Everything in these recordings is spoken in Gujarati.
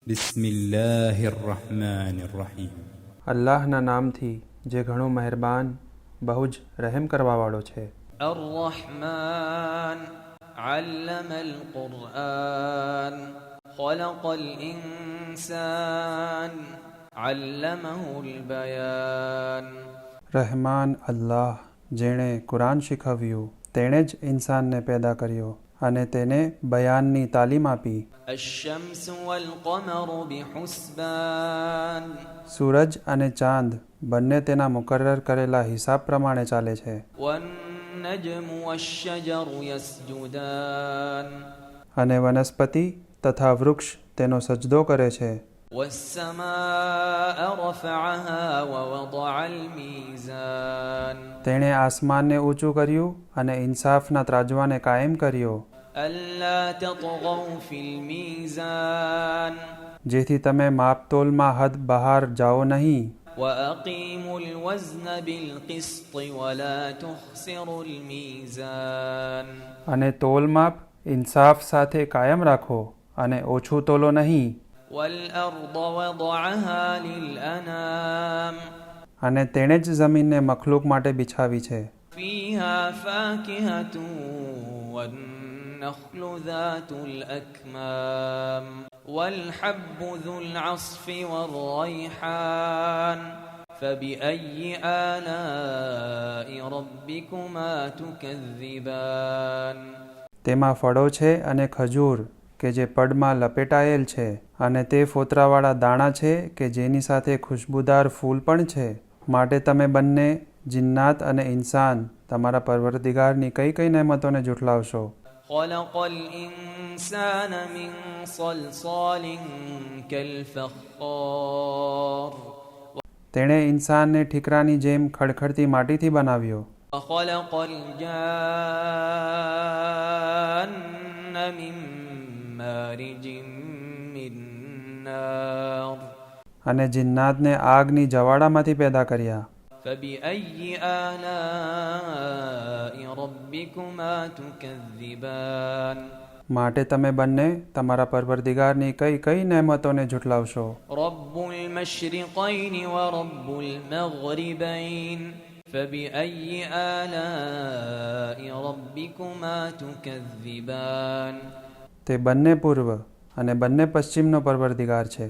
બિસ્મિલ્લાહિર્રહમાનિર્રહીમ. અલ્લાહના નામથી જે ઘણો મહેરબાન બહુ જ રહેમ કરવાવાળો છે. الرحمن علم القرآن خلق الإنسان علمه البيان. રહેમાન અલ્લાહ, જેણે કુરાન શીખવ્યું તેણે જ ઇન્સાનને પેદા કર્યો અને તેને બયાનની તાલીમ આપી. الشمس والقمر بحسبان સૂરજ અને ચાંદ બંને તેના મુકર્રર કરેલા હિસાબ પ્રમાણે ચાલે છે. والنجم والشجر يسجدان અને વનસ્પતિ તથા વૃક્ષ તેનો સજદો કરે છે. والسماء رفعها ووضع الميزان તેણે આસમાનને ઊંચું કર્યું અને ઇન્સાફના ત્રાજવાને કાયમ કર્યો, ألا تطغوا في الميزان જેથી તમે માપતોલમાં હદ બહાર જાઓ નહીં. وأقيموا الوزن بالقسط ولا تخسروا الميزان અને તોલમાપ ઇન્સાફ સાથે કાયમ રાખો અને ઓછું તોલો નહીં. والأرض وضعها للأنام અને તેણે જ જમીનને મખલૂક માટે બિછાવી છે. فيها فاكهة والنخل ذات الأكمام والحب ذو العصف والريحان فبأي آلاء ربكما تكذبان. તેમાં ફળો છે અને ખજૂર કે જે પડમાં લપેટાયેલ છે, અને તે ફોતરાવાળા દાણા છે કે જેની સાથે ખુશ્બુદાર ફૂલ પણ છે. માટે તમે બંને જિન્નાત અને ઇન્સાન તમારા પરવરદિગારની કઈ કઈ નહેમતોને જુઠલાવશો. خلق الإنسان من صلصال كالفخار તેણે ઇન્સાનને ઠીકરાની જેમ ખડખડતી માટીથી બનાવ્યો. وخلق الجان من مارج من نار અને જિન્નાતને આગની જવાળામાંથી પેદા કર્યા. فبأي آلاء ربكما تكذبان. માટે તમે બંને તમારા પરવરદિગારની કઈ કઈ નહેમતોને જુઠલાવશો. رب المشرقين ورب المغربين فبأي آلاء ربكما تكذبان. તે બંને પૂર્વ અને બંને પશ્ચિમનો પરવરદિગાર છે.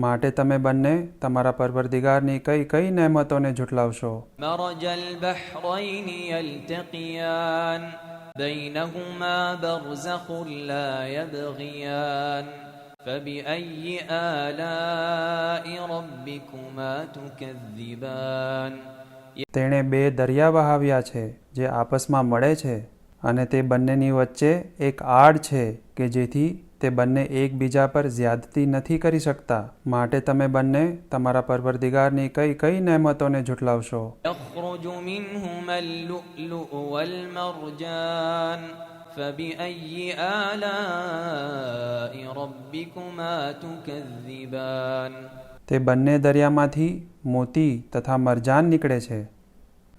માટે તમે બંને તમારા પરવરદિગારની કઈ કઈ નહેમતોને જુઠલાવશો. مرج البحرين يلتقيان بينهما برزخ لا يبغيان فبأي آلاء ربكما تكذبان. તેણે બે દરિયા વહાવ્યા છે જે આપસમાં મળે છે, અને તે બંનેની વચ્ચે એક આડ છે કે જેથી તે બંને એકબીજા પર જ્યાદતી નથી કરી શકતા. માટે તમે બંને તમારા પરવરદિગારની કઈ કઈ નહેમતોને જુઠલાવશો. يخرج منهما اللؤلؤ والمرجان فبأي آلاء ربكما تكذبان. તે બંને દરિયામાંથી મોતી તથા મરજાન નીકળે છે.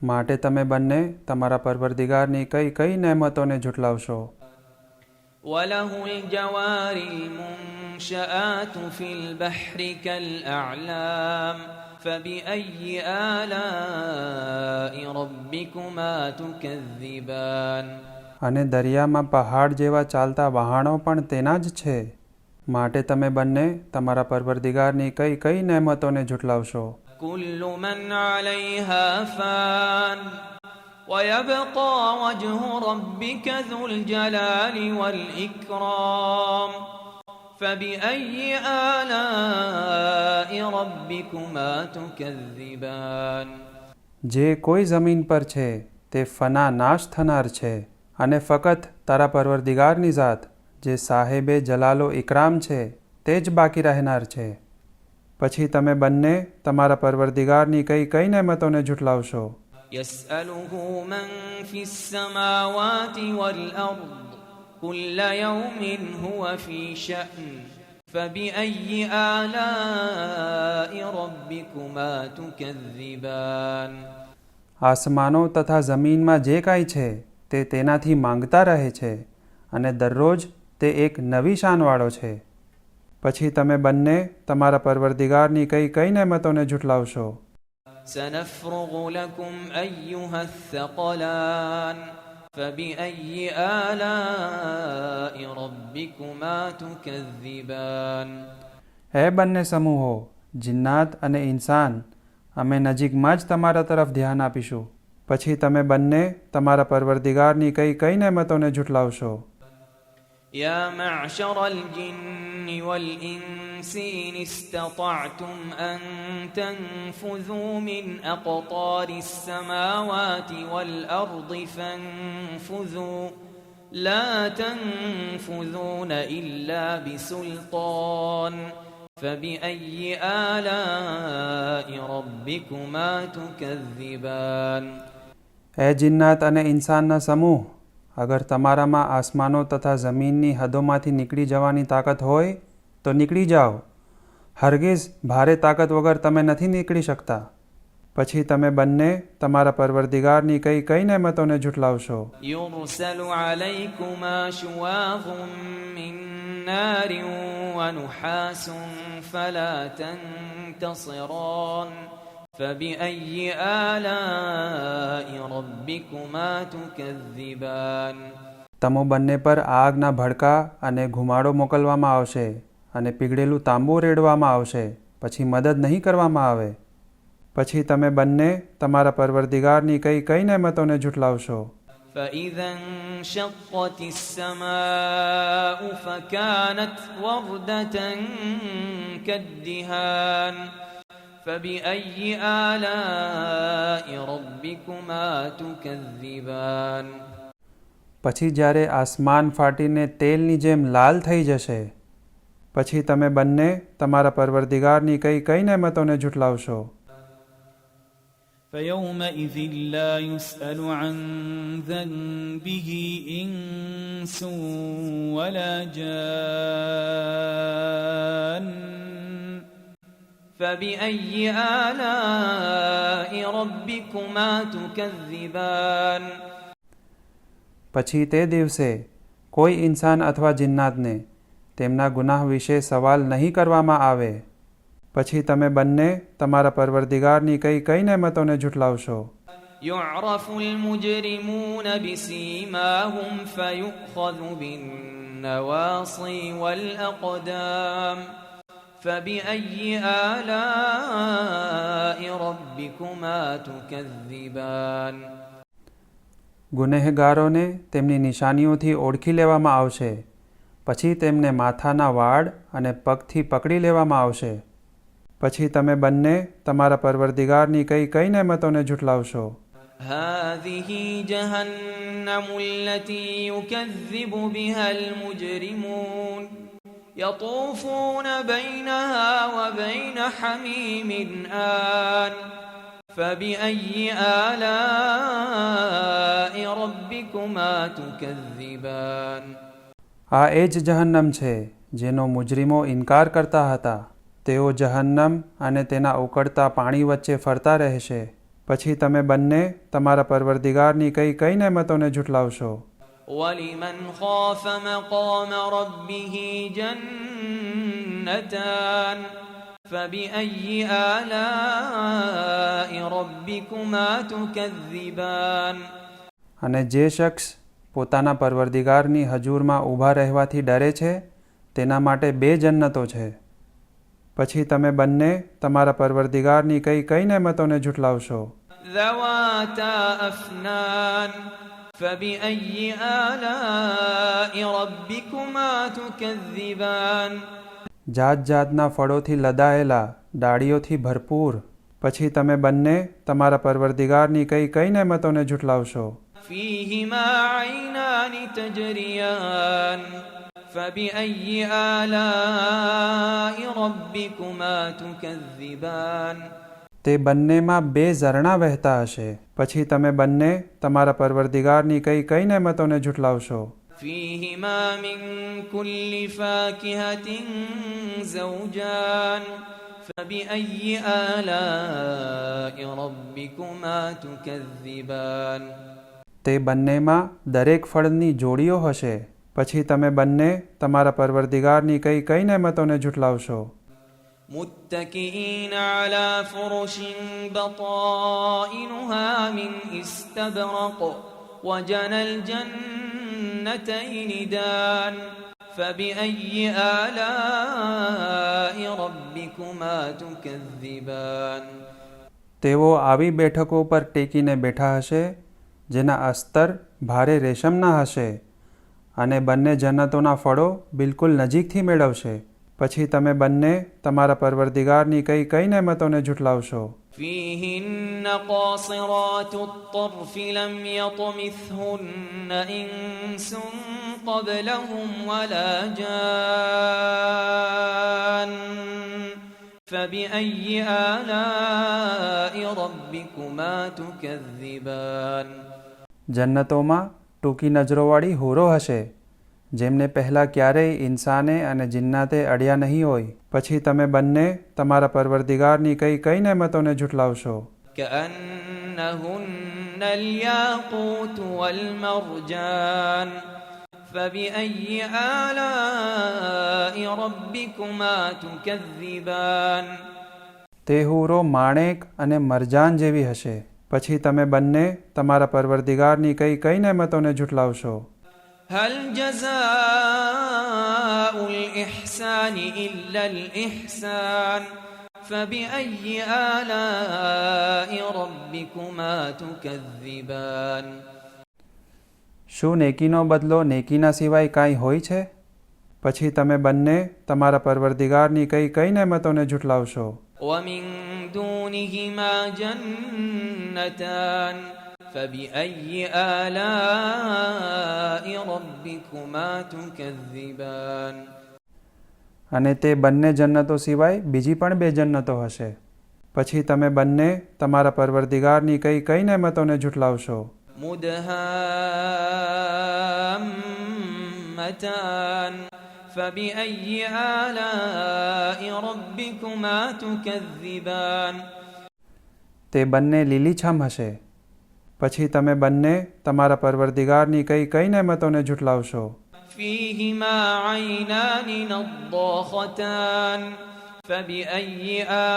માટે તમે બંને તમારા પરવરદિગારની કઈ કઈ નહેમતોને જુઠલાવશો. وله الجوار المنشآت في البحر كالأعلام فبأي آلاء ربكما تكذبان. અને દરિયામાં પહાડ જેવા ચાલતા વહાણો પણ તેના જ છે. માટે તમે બંને તમારા પરવરદિગારની કઈ કઈ નહેમતોને જુઠલાવશો. كل من عليها فان ويبقى وجه ربك ذو الجلال والإكرام فبأي آلاء ربكما تكذبان. જે કોઈ જમીન પર છે તે ફના નાશ થનાર છે, અને ફકત તારા પરવરદિગારની ઝાત જે સાહેબે જલાલો ઇકરામ છે તે જ બાકી રહેનાર છે. પછી તમે બંને તમારા પરવરદિગારની કઈ કઈ નહેમતોને જુઠલાવશો. يسأله من في السماوات والأرض كل يوم هو في شأن فبأي آلاء ربكما تكذبان. આસમાનો તથા જમીનમાં જે કાંઈ છે તે તેનાથી માંગતા રહે છે, અને દરરોજ તે એક નવી શાનવાળો છે. પછી તમે બંને તમારા પરવરદિગારની કઈ નેમતોને ઝૂઠલાવશો. سنفرغ لكم أيها الثقلان فبأي آلاء ربكما تكذبان. હે બંને સમૂહો, જિન્નાત અને ઇન્સાન, અમે નજીકમાં જ તમારા તરફ ધ્યાન આપીશું. પછી તમે બંને તમારા પરવરદિગારની કઈ નેમતોને ઝૂઠલાવશો. يا معشر الجن والإنس إن استطعتم أن تنفذوا من أقطار السماوات والأرض فانفذوا لا تنفذون إلا بسلطان فبأي آلاء ربكما تكذبان. હે જિન્નાત અને ઇન્સાનના સમૂહ, અગર તમારામાં આસમાનો તથા જમીનની હદોમાંથી નીકળી જવાની તાકાત હોય તો નીકળી જાઓ. હરગીઝ ભારે તાકાત વગર તમે નથી નીકળી શકતા. પછી તમે બંને તમારા પરવરદિગારની કઈ નેમતોને ઝૂઠલાવશો. يرسل عليكما شواظ من نار ونحاس فلا تنتصران فبأي آلاء ربكما تكذبان. તમો બંને પર આગના ભડકા અને ઘુમાડો મોકલવામાં આવશે અને પીગળેલું તાંબુ રેડવામાં આવશે, પછી મદદ નહીં કરવામાં આવે. પછી તમે બંને તમારા પરવરદિગારની કઈ નેમતોને ઝૂઠલાવશો. فإذا انشقت السماء فكانت وردة كالدهان فبأي آلاء ربكما تكذبان. પછી જ્યારે આસમાન ફાટીને તેલની જેમ લાલ થઈ જશે, પછી તમે બંને તમારા પરવરદિગારની કઈ નેમતોને ઝૂઠલાવશો. فيومئذ لا يسأل عن ذنبه إنس ولا جان فبأي آلاء ربكما تكذبان. પછી તે દિવસે કોઈ ઇન્સાન અથવા જિન્નાતને તેમના ગુનાહ વિશે સવાલ નહીં કરવામાં આવે. પછી તમે બંને તમારા પરવરદિગારની કઈ નેમતોને ઝૂઠલાવશો. يعرف المجرمون بسيماهم فيؤخذ بالنواصي والأقدام فبأي آلاء ربكما تكذبان. ગુનેહગારોને તેમની નિશાનીઓથી ઓળખી લેવામાં આવશે. પછી તેમને માથાના વાળ અને પગથી પકડી લેવામાં આવશે. પછી તમે બંને તમારા પરવરદિગારની કઈ નેમતોને ઝૂઠલાવશો. هذه جهنم التي يكذب بها المجرمون يطوفون بينها وبين حميم آن فبأي آلاء ربكما تكذبان. આ એ જ જહન્નમ છે જેનો મુજરીમો ઇનકાર કરતા હતા. તેઓ જહન્નમ અને તેના ઉકળતા પાણી વચ્ચે ફરતા રહેશે. પછી તમે બંને તમારા પરવરદિગારની કઈ નેમતોને ઝૂઠલાવશો. ولمن خاف مقام ربه جنتان فبأي آلاء ربكما تكذبان. અને જે શખ્સ પોતાના પરવરદિગારની હજૂરમાં ઊભા રહેવાથી ડરે છે તેના માટે 2 જન્નતો છે. પછી તમે બંને તમારા પરવરદિગારની કઈ નેમતોને ઝૂઠલાવશો. ذواتا أفنان فبأي آلاء ربكما تكذبان. જાત જાતના ફળોથી લદાયેલા, ડાળીઓથી ભરપૂર. પછી તમે બંને તમારા પરવરદિગારની કઈ નેમતોને ઝૂઠલાવશો. فيهما عينان تجريان فبأي آلاء ربكما تكذبان. તે બંનેમાં 2 ઝરણા વહેતા હશે. પછી તમે બંને તમારા પરવરદિગારની કઈ નેમતોને ઝૂઠલાવશો. فيهما من كل فاكهة زوجان فبأي آلاء ربكما تكذبان. તે બંનેમાં દરેક ફળની જોડીઓ હશે. પછી તમે બંને તમારા પરવરદિગારની કઈ કઈ નેમતોને ઝૂઠલાવશો. متكئين على فرش بطائنها من استبرق وجنى الجنتين دان فبأي آلاء ربكما تكذبان. તેઓ આવી બેઠકો પર ટેકીને બેઠા હશે જેના અસ્તર ભારે રેશમના હશે અને બંને જન્નતોના ફળો બિલકુલ નજીકથી મેળવશે. પછી તમે બંને તમારા પરવરદિગારની કઈ કઈ નેમતોને ઝૂઠલાવશો. فيهن قاصرات الطرف لم يطمثهن إنس قبلهم ولا جان فبأي آلاء ربكما تكذبان. જન્નતોમાં ટૂંકી નજરોવાળી હોરો હશે જેમને પહેલાં ક્યારેય ઇન્સાને અને જિન્નાતે અડ્યા નહીં હોય. પછી તમે બંને તમારા પરવરદિગારની કઈ કઈ નેમતોને ઝૂઠલાવશો. كأنهن الياقوت والمرجان فبأي آلاء ربكما تكذبان. તે હૂરો માણેક અને મરજાન જેવી હશે. પછી તમે બંને તમારા પરવરદિગારની કઈ કઈ નેમતોને ઝૂઠલાવશો. هل جزاء الإحسان إلا الإحسان فبأي آلاء ربكما تكذبان. શું નેકીનો બદલો નેકીના સિવાય કાંઈ હોય છે? પછી તમે બંને તમારા પરવરદિગારની કઈ કઈ નેમતોને ઝૂઠલાવશો. ومن دونهما جنتان فبأي آلاء ربكما تكذبان. અને તે બંને જન્નતો સિવાય બીજી પણ બે જન્નતો હશે. પછી તમે બંને તમારા પરવરદિગારની કઈ કઈ નેમતોને ઝૂઠલાવશો. مدهامتان فبأي آلاء ربكما تكذبان. તે બંને લીલીછમ હશે. પછી તમે બંને તમારા પરવરદિગારની કઈ કઈ નેમતોને ઝૂઠલાવશો. فيهما عينان نضاختان فبأي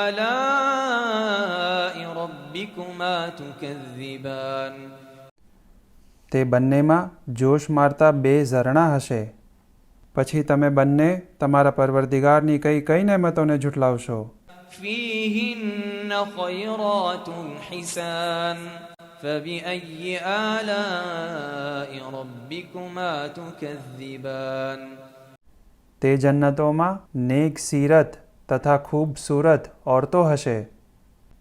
آلاء ربكما تكذبان. તે બંનેમાં જોશ મારતા બે ઝરણા હશે. પછી તમે બંને તમારા પરવરદિગારની કઈ કઈ નેમતોને ઝૂઠલાવશો. فيهن خيرات حسان فبأي آلاء ربكما تكذبان. તે જન્નતોમાં નેક સીરત તથા ખૂબસૂરત ઓરતો હશે.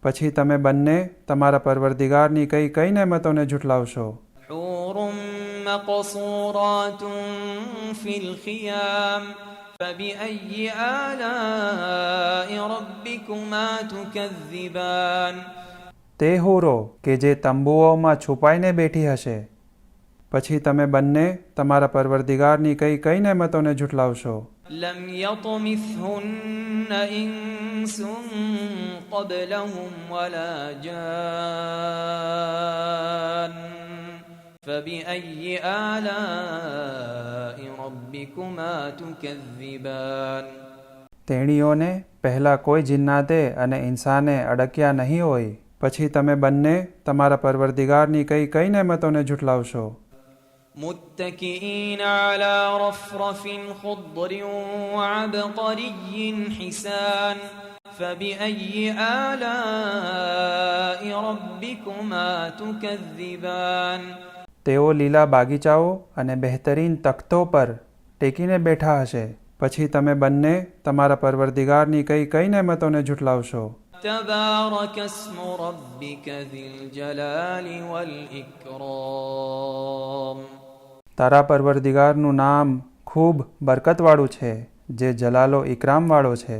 પછી તમે બંને તમારા પરવરદિગારની કઈ કઈ નેમતોને ઝૂઠલાવશો. حور مقصورات في الخيام فبأي آلاء ربكما تكذبان. તે હૂરો કે જે તંબુઓમાં છુપાઈને બેઠી હશે. પછી તમે બંને તમારા પરવરદિગારની કઈ કઈ નેમતોને ઝૂઠલાવશો. لم يطمثهن إنس قبلهم ولا جان فبأي آلاء ربكما تكذبان. તેણીઓને પહેલાં કોઈ જિન્નાતે અને ઇન્સાને અડક્યા નહીં હોય. પછી તમે બંને તમારા પરવરદિગારની કઈ કઈ નેમતોને ઝૂઠલાવશો. متكئين على رفرف خضر وعبقري حسان فبأي آلاء ربكما تكذبان. તેઓ લીલા બાગીચાઓ અને બહેતરીન તખ્તો પર ટેકીને બેઠા હશે. પછી તમે બંને તમારા પરવરદિગારની કઈ કઈ નેમતોને ઝૂઠલાવશો. تبارك اسم ربك ذي الجلال والإكرام. તારા પરવરદિગારનું નામ ખૂબ બરકતવાળું છે જે જલાલો ઇકરામવાળો છે.